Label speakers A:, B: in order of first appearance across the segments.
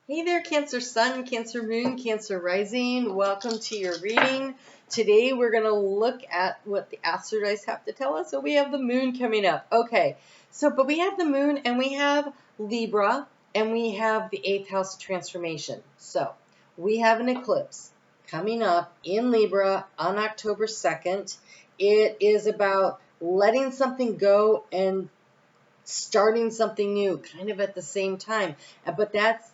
A: Hey there, Cancer Sun, Cancer Moon, Cancer Rising. Welcome to your reading. Today we're going to look at what the Astro Dice have to tell us. So we have the moon coming up. Okay, but we have the moon and we have Libra and we have the 8th house transformation. So we have an eclipse coming up in Libra on October 2nd. It is about letting something go and starting something new kind of at the same time. But that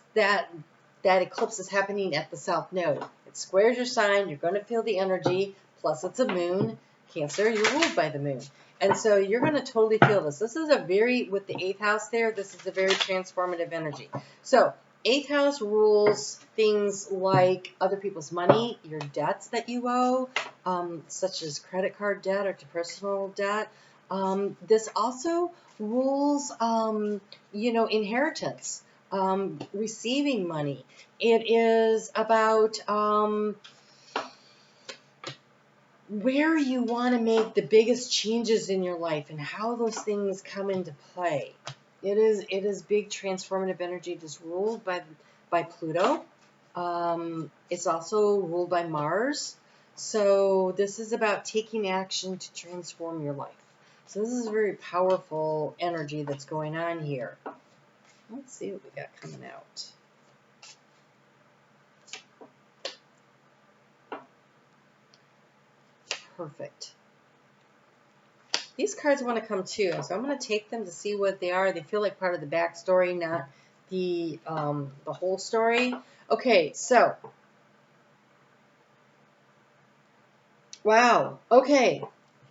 A: eclipse is happening at the south node. It squares your sign. You're going to feel the energy. Plus it's a moon. Cancer, you're ruled by the moon. And so you're going to totally feel this. This is with the 8th house there, this is a very transformative energy. So 8th house rules things like other people's money, your debts that you owe, such as credit card debt or personal debt. This also rules, inheritance, receiving money. It is about where you want to make the biggest changes in your life and how those things come into play. It is big transformative energy that's ruled by Pluto. It's also ruled by Mars. So this is about taking action to transform your life. So this is a very powerful energy that's going on here. Let's see what we got coming out. Perfect. These cards want to come too, so I'm going to take them to see what they are. They feel like part of the backstory, not the whole story. Okay, so wow. Okay,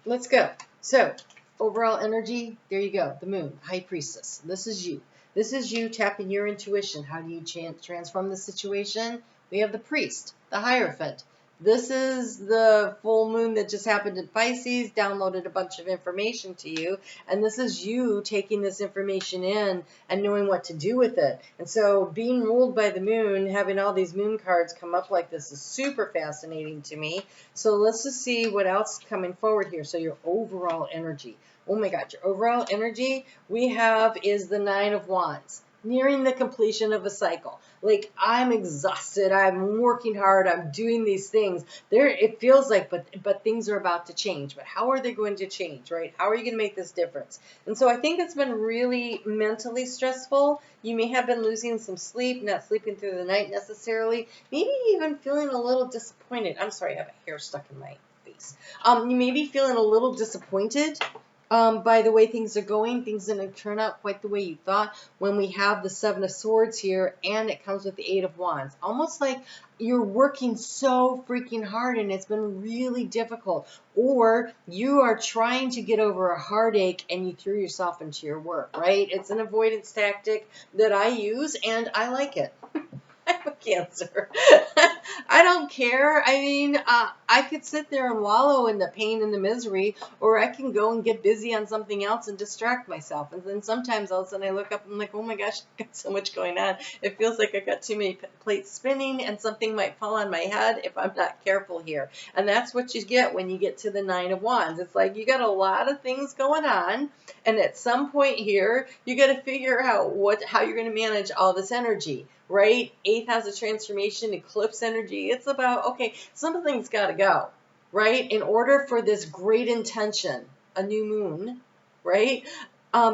A: let's go. So overall energy, there you go. The moon, high priestess. This is you. This is you tapping your intuition. How do you transform the situation? We have the priest, the Hierophant. This is the full moon that just happened in Pisces, downloaded a bunch of information to you, and this is you taking this information in and knowing what to do with it. And so being ruled by the moon, having all these moon cards come up like this is super fascinating to me. So let's just see what else is coming forward here. So your overall energy. Oh my God, your overall energy we have is the 9 of Wands, nearing the completion of a cycle. Like, I'm exhausted, I'm working hard, I'm doing these things. It feels like, but things are about to change. But how are they going to change, right? How are you going to make this difference? And so I think it's been really mentally stressful. You may have been losing some sleep, not sleeping through the night necessarily, maybe even feeling a little disappointed. I'm sorry, I have a hair stuck in my face. You may be feeling a little disappointed by the way things are going. Things didn't turn out quite the way you thought when we have the 7 of Swords here and it comes with the 8 of Wands. Almost like you're working so freaking hard and it's been really difficult. Or you are trying to get over a heartache and you threw yourself into your work, right? It's an avoidance tactic that I use and I like it. I'm a Cancer. I don't care. I mean, I could sit there and wallow in the pain and the misery, or I can go and get busy on something else and distract myself. And then sometimes all of a sudden I look up and I'm like, oh my gosh, I've got so much going on. It feels like I got too many plates spinning and something might fall on my head if I'm not careful here. And that's what you get when you get to the 9 of Wands. It's like you got a lot of things going on, and at some point here, you got to figure out how you're going to manage all this energy. Right? 8th house of transformation, eclipse energy. It's about, okay, something's got to go, right? In order for this great intention, a new moon, right?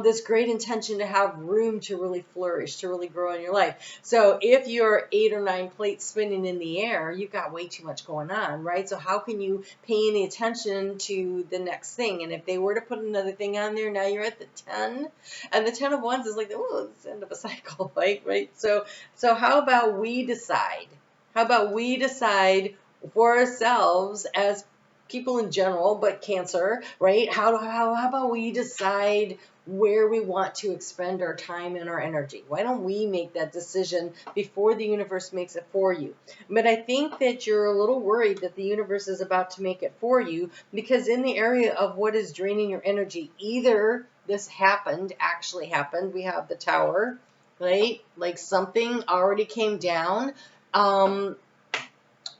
A: This great intention to have room to really flourish, to really grow in your life. So if you're 8 or 9 plates spinning in the air, you've got way too much going on, right? So how can you pay any attention to the next thing? And if they were to put another thing on there, now you're at the 10. And the 10 of Wands is like, oh, it's the end of a cycle, right? So how about we decide? How about we decide for ourselves as people in general, but Cancer, right? How about we decide where we want to expend our time and our energy? Why don't we make that decision before the universe makes it for you? But I think that you're a little worried that the universe is about to make it for you, because in the area of what is draining your energy, either this actually happened, we have the Tower, right? Like something already came down,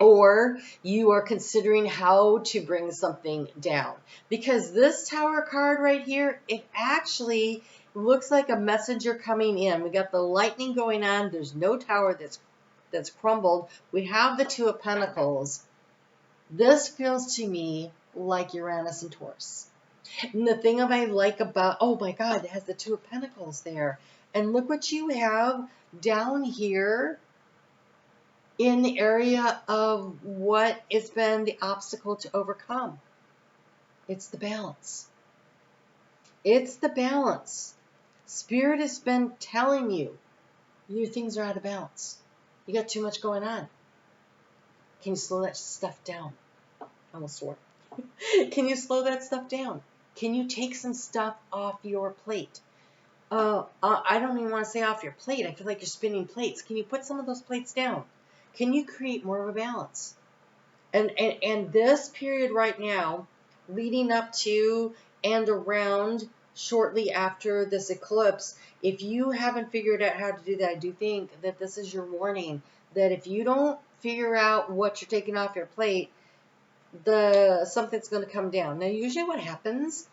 A: or you are considering how to bring something down. Because this Tower card right here, it actually looks like a messenger coming in. We got the lightning going on. There's no tower that's crumbled. We have the Two of Pentacles. This feels to me like Uranus and Taurus. And the thing I like about, oh my God, it has the Two of Pentacles there. And look what you have down here in the area of what has been the obstacle to overcome. It's the balance. It's the balance. Spirit has been telling you, your things are out of balance. You got too much going on. Can you slow that stuff down? I almost swore. Can you slow that stuff down? Can you take some stuff off your plate? I don't even want to say off your plate. I feel like you're spinning plates. Can you put some of those plates down? Can you create more of a balance? And this period right now, leading up to and around shortly after this eclipse, if you haven't figured out how to do that, I do think that this is your warning, that if you don't figure out what you're taking off your plate, something's going to come down. Now, usually what happens,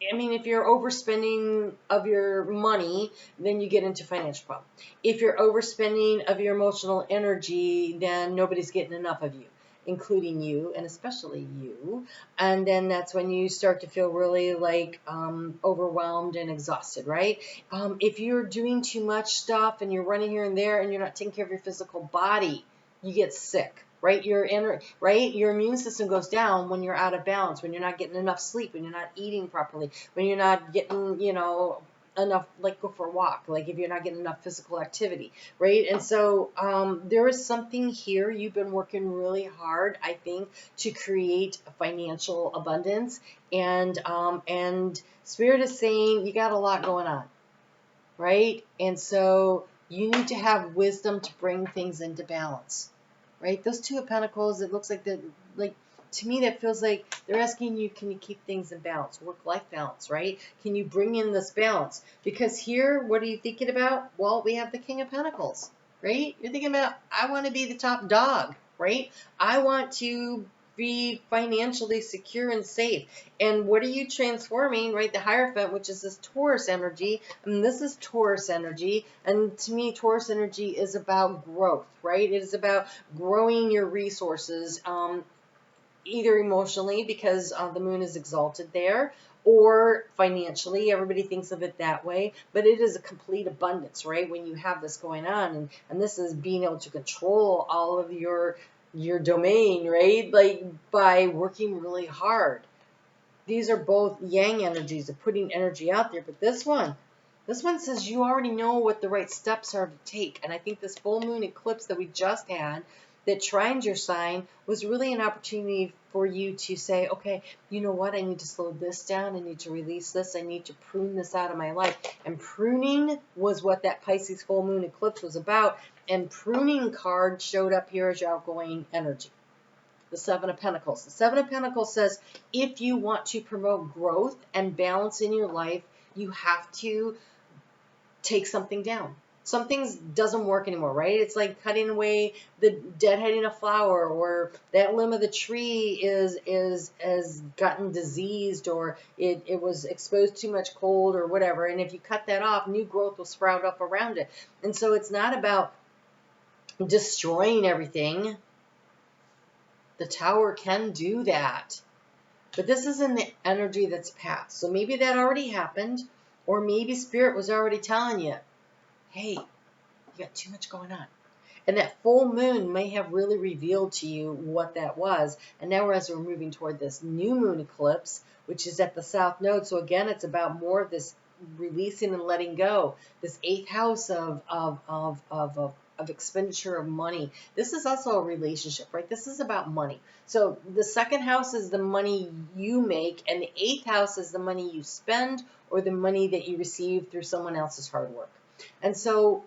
A: if you're overspending of your money, then you get into financial problem. If you're overspending of your emotional energy, then nobody's getting enough of you, including you, and especially you. And then that's when you start to feel really like overwhelmed and exhausted, right? If you're doing too much stuff and you're running here and there and you're not taking care of your physical body, you get sick. Right, your immune system goes down when you're out of balance, when you're not getting enough sleep, when you're not eating properly, when you're not getting, enough, like go for a walk, like if you're not getting enough physical activity, right? And so there is something here. You've been working really hard, I think, to create a financial abundance, and Spirit is saying you got a lot going on, right? And so you need to have wisdom to bring things into balance. Right? Those Two of Pentacles, it looks like to me that feels like they're asking you, can you keep things in balance, work-life balance, right? Can you bring in this balance? Because here, what are you thinking about? Well, we have the King of Pentacles, right? You're thinking about, I want to be the top dog, right? I want to be financially secure and safe. And what are you transforming, right? The Hierophant, which is this Taurus energy. And this is Taurus energy. And to me, Taurus energy is about growth, right? It is about growing your resources, either emotionally because the moon is exalted there, or financially. Everybody thinks of it that way, but it is a complete abundance, right? When you have this going on, and this is being able to control all of your domain, right? Like by working really hard. These are both yang energies of putting energy out there, but this one says you already know what the right steps are to take. And I think this full moon eclipse that we just had that trines your sign was really an opportunity for you to say, okay, you know what? I need to slow this down. I need to release this. I need to prune this out of my life. And pruning was what that Pisces full moon eclipse was about. And pruning card showed up here as your outgoing energy. The Seven of Pentacles. The Seven of Pentacles says if you want to promote growth and balance in your life, you have to take something down. Some things doesn't work anymore, right? It's like cutting away the deadheading a flower, or that limb of the tree is gotten diseased, or it was exposed to much cold or whatever. And if you cut that off, new growth will sprout up around it. And so it's not about destroying everything. The Tower can do that. But this is in the energy that's past. So maybe that already happened, or maybe Spirit was already telling you, hey, you got too much going on. And that full moon may have really revealed to you what that was. And now as we're moving toward this new moon eclipse, which is at the South Node. So again, it's about more of this releasing and letting go. This 8th house of expenditure of money. This is also a relationship, right? This is about money. So the 2nd house is the money you make, and the 8th house is the money you spend or the money that you receive through someone else's hard work. And so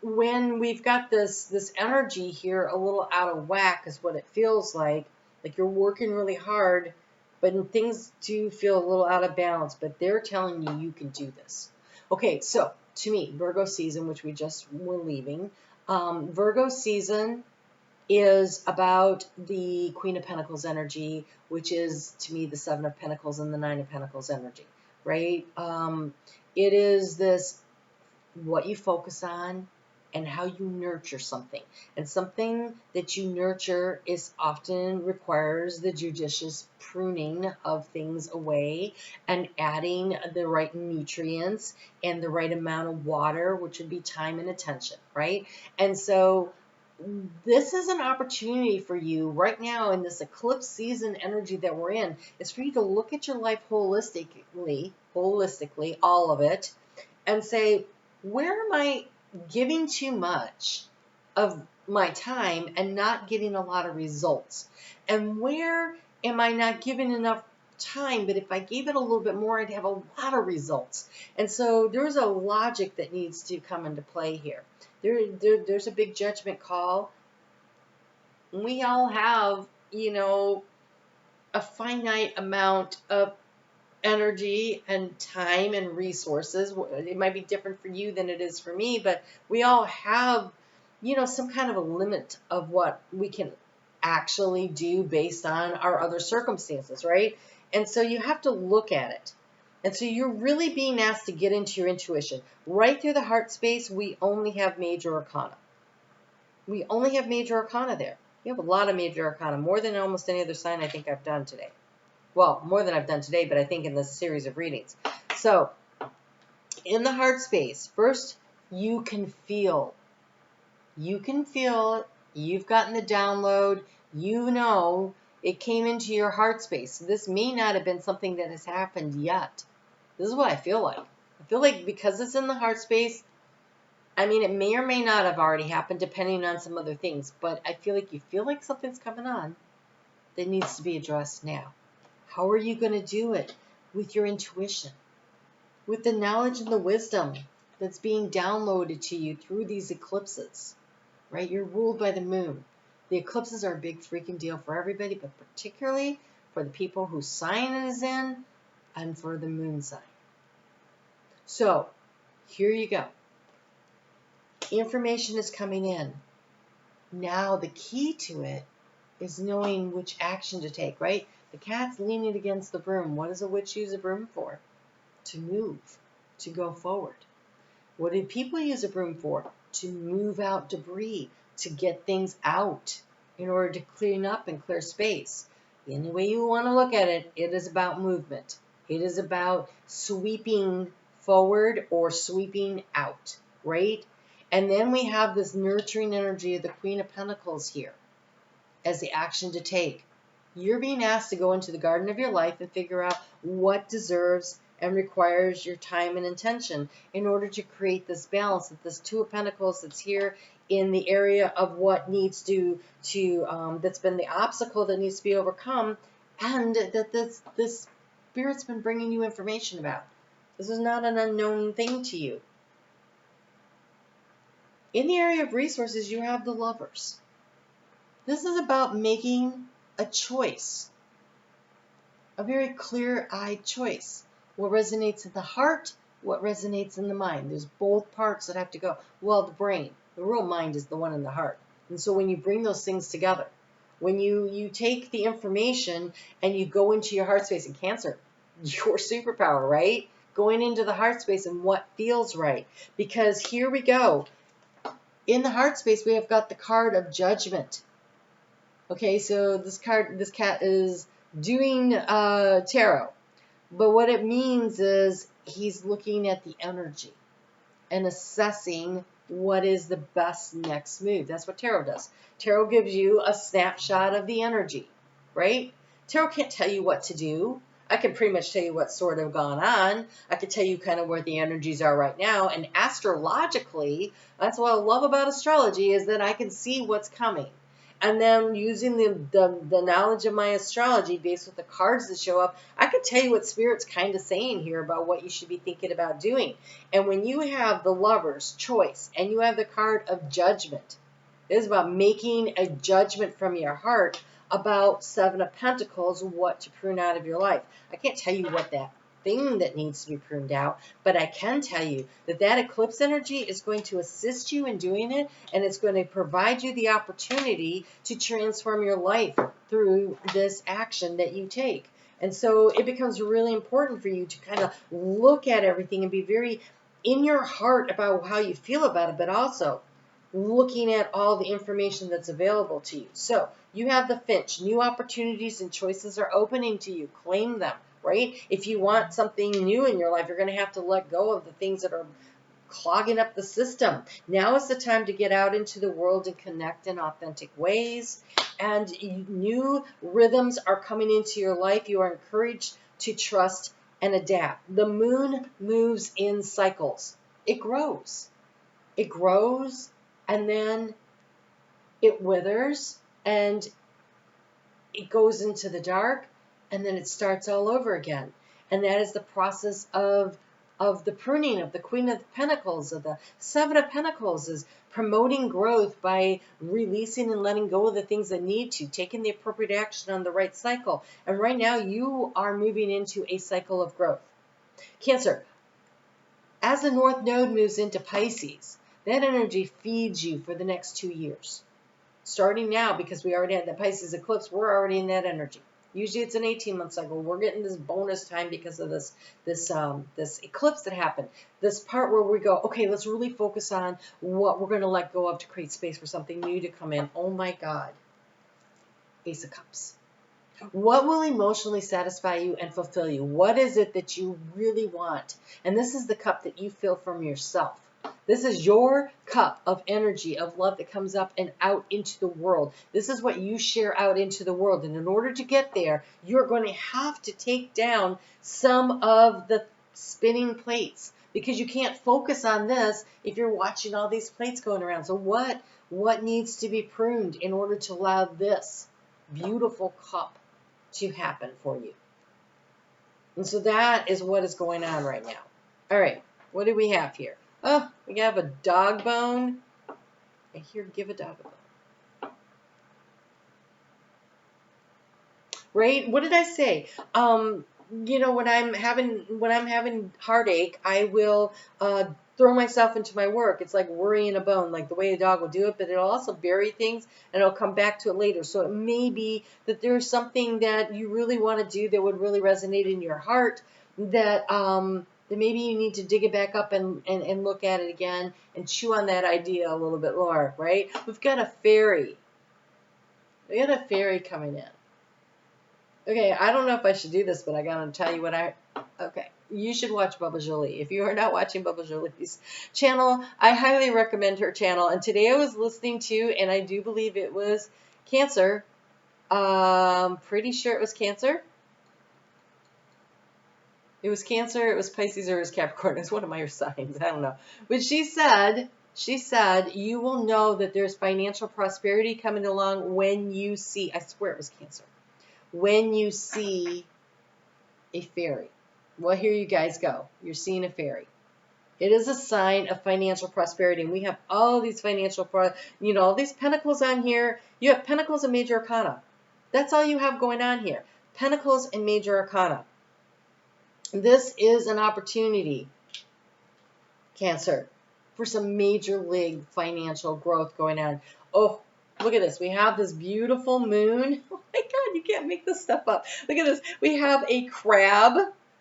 A: when we've got this energy here a little out of whack is what it feels like you're working really hard, but things do feel a little out of balance, but they're telling you you can do this. Okay, so to me, Virgo season, which we just were leaving, Virgo season is about the Queen of Pentacles energy, which is, to me, the 7 of Pentacles and the 9 of Pentacles energy, right? It is this, what you focus on and how you nurture something. And something that you nurture is often requires the judicious pruning of things away and adding the right nutrients and the right amount of water, which would be time and attention, right? And so this is an opportunity for you right now in this eclipse season energy that we're in, is for you to look at your life holistically, all of it, and say, where am I giving too much of my time and not getting a lot of results? And where am I not giving enough time, but if I gave it a little bit more, I'd have a lot of results? And so there's a logic that needs to come into play here. There's a big judgment call. We all have, a finite amount of energy and time and resources. It might be different for you than it is for me, but we all have, some kind of a limit of what we can actually do based on our other circumstances, right? And so you have to look at it. And so you're really being asked to get into your intuition. Right through the heart space, we only have major arcana. We only have major arcana there. You have a lot of major arcana, more than almost any other sign I think I've done today. Well, more than I've done today, but I think in this series of readings. So, in the heart space, first, you can feel. You can feel, you've gotten the download, it came into your heart space. This may not have been something that has happened yet. This is what I feel like. I feel like because it's in the heart space, it may or may not have already happened depending on some other things, but I feel like you feel like something's coming on that needs to be addressed now. How are you going to do it? With your intuition, with the knowledge and the wisdom that's being downloaded to you through these eclipses, right? You're ruled by the moon. The eclipses are a big freaking deal for everybody, but particularly for the people whose sign it is in and for the moon sign. So, here you go. Information is coming in. Now, the key to it is knowing which action to take, right? The cat's leaning against the broom. What does a witch use a broom for? To move, to go forward. What do people use a broom for? To move out debris, to get things out in order to clean up and clear space. Any way you want to look at it, it is about movement. It is about sweeping forward or sweeping out, right? And then we have this nurturing energy of the Queen of Pentacles here as the action to take. You're being asked to go into the garden of your life and figure out what deserves and requires your time and attention in order to create this balance, that this Two of Pentacles that's here in the area of what needs that's been the obstacle that needs to be overcome, and that this Spirit's been bringing you information about. This is not an unknown thing to you. In the area of resources, you have the Lovers. This is about making a choice, a very clear-eyed choice. What resonates in the heart, what resonates in the mind. There's both parts that have to go. Well, the brain, the real mind is the one in the heart. And so when you bring those things together, when you take the information and you go into your heart space, in Cancer, your superpower, right? Going into the heart space and what feels right. Because here we go. In the heart space, we have got the card of Judgment. Okay, so this cat is doing tarot. But what it means is he's looking at the energy and assessing what is the best next move. That's what tarot does. Tarot gives you a snapshot of the energy, right? Tarot can't tell you what to do. I can pretty much tell you what's sort of gone on. I can tell you kind of where the energies are right now. And astrologically, that's what I love about astrology, is that I can see what's coming. And then using the knowledge of my astrology based with the cards that show up, I can tell you what Spirit's kind of saying here about what you should be thinking about doing. And when you have the Lover's choice and you have the card of Judgment, it is about making a judgment from your heart about Seven of Pentacles, what to prune out of your life. I can't tell you what that thing that needs to be pruned out, but I can tell you that that eclipse energy is going to assist you in doing it, and it's going to provide you the opportunity to transform your life through this action that you take. And so it becomes really important for you to kind of look at everything and be very in your heart about how you feel about it, but also looking at all the information that's available to you. So you have the Finch. New opportunities and choices are opening to you. Claim them, right? If you want something new in your life, you're going to have to let go of the things that are clogging up the system. Now is the time to get out into the world and connect in authentic ways. And new rhythms are coming into your life. You are encouraged to trust and adapt. The moon moves in cycles. It grows. It grows, and then it withers, and it goes into the dark, and then it starts all over again. And that is the process of the pruning of the Queen of Pentacles, of the Seven of Pentacles, is promoting growth by releasing and letting go of the things that need to, taking the appropriate action on the right cycle. And right now you are moving into a cycle of growth. Cancer, as the North Node moves into Pisces, that energy feeds you for the next 2 years. Starting now, because we already had the Pisces eclipse, we're already in that energy. Usually it's an 18-month cycle. We're getting this bonus time because of this eclipse that happened. This part where we go, okay, let's really focus on what we're going to let go of to create space for something new to come in. Oh my God. Ace of Cups. What will emotionally satisfy you and fulfill you? What is it that you really want? And this is the cup that you fill from yourself. This is your cup of energy, of love that comes up and out into the world. This is what you share out into the world. And in order to get there, you're going to have to take down some of the spinning plates, because you can't focus on this if you're watching all these plates going around. So what needs to be pruned in order to allow this beautiful cup to happen for you? And so that is what is going on right now. All right, what do we have here? Oh, we have a dog bone. I hear give a dog a bone. Right? What did I say? You know, when I'm having heartache, I will throw myself into my work. It's like worrying a bone, like the way a dog will do it, but it'll also bury things and it'll come back to it later. So it may be that there's something that you really want to do that would really resonate in your heart, that that maybe you need to dig it back up and look at it again and chew on that idea a little bit more, right? We've got a fairy. We got a fairy coming in. Okay, I don't know if I should do this, but I gotta tell you okay, you should watch Bubba Jolie. If you are not watching Bubba Jolie's channel, I highly recommend her channel. And today I was listening to, and I do believe it was Cancer. Pretty sure it was Cancer. It was Cancer, it was Pisces, or it was Capricorn. It's one of my signs. I don't know. But she said, you will know that there's financial prosperity coming along when you see, I swear it was Cancer, when you see a fairy. Well, here you guys go. You're seeing a fairy. It is a sign of financial prosperity. And we have all these all these pentacles on here. You have pentacles and major arcana. That's all you have going on here. Pentacles and major arcana. This is an opportunity, Cancer, for some major league financial growth going on. Oh, look at this. We have this beautiful moon. Oh my God, you can't make this stuff up. Look at this. We have a crab.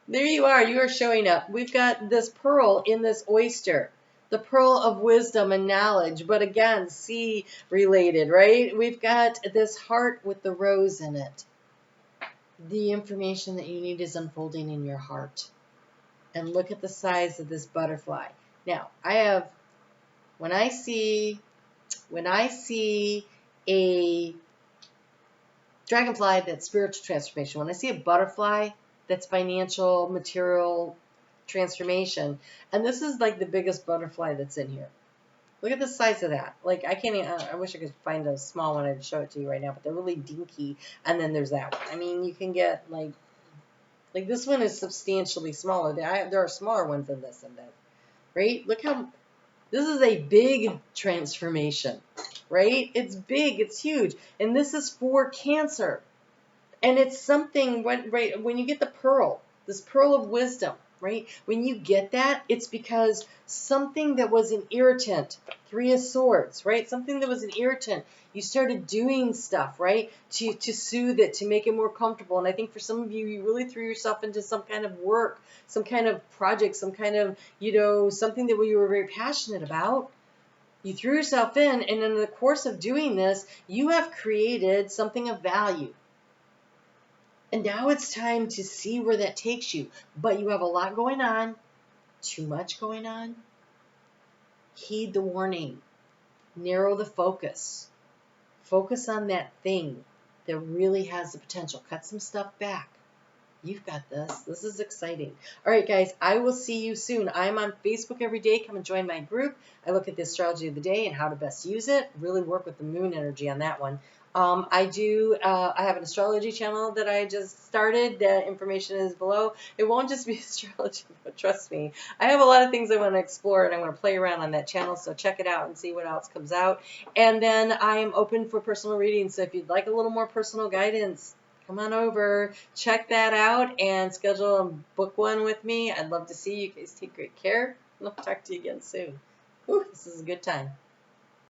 A: There you are. You are showing up. We've got this pearl in this oyster. The pearl of wisdom and knowledge, but again, sea related, right? We've got this heart with the rose in it. The information that you need is unfolding in your heart. And look at the size of this butterfly. Now, when I see a dragonfly, that's spiritual transformation. When I see a butterfly, that's financial, material transformation. And this is like the biggest butterfly that's in here. Look at the size of that. Like, I can't even, I wish I could find a small one. I'd show it to you right now, but they're really dinky. And then there's that one. I mean, you can get like this one is substantially smaller. There are smaller ones than this and that, right? Look how, this is a big transformation, right? It's big, it's huge. And this is for Cancer. And it's something, when you get the pearl, this pearl of wisdom, right? When you get that, it's because something that was an irritant, Three of Swords, right? Something that was an irritant, you started doing stuff, right? To soothe it, to make it more comfortable. And I think for some of you, you really threw yourself into some kind of work, some kind of project, some kind of, something that you were very passionate about. You threw yourself in, and in the course of doing this, you have created something of value. And now it's time to see where that takes you. But you have a lot going on, too much going on. Heed the warning. Narrow the focus. Focus on that thing that really has the potential. Cut some stuff back. You've got this. This is exciting. All right, guys, I will see you soon. I'm on Facebook every day. Come and join my group. I look at the astrology of the day and how to best use it. Really work with the moon energy on that one. I have an astrology channel that I just started. The information is below. It won't just be astrology, but trust me. I have a lot of things I want to explore, and I want to play around on that channel, so check it out and see what else comes out. And then I am open for personal readings, so if you'd like a little more personal guidance, come on over, check that out, and schedule a book one with me. I'd love to see you guys. Take great care, and I'll talk to you again soon. Whew, this is a good time.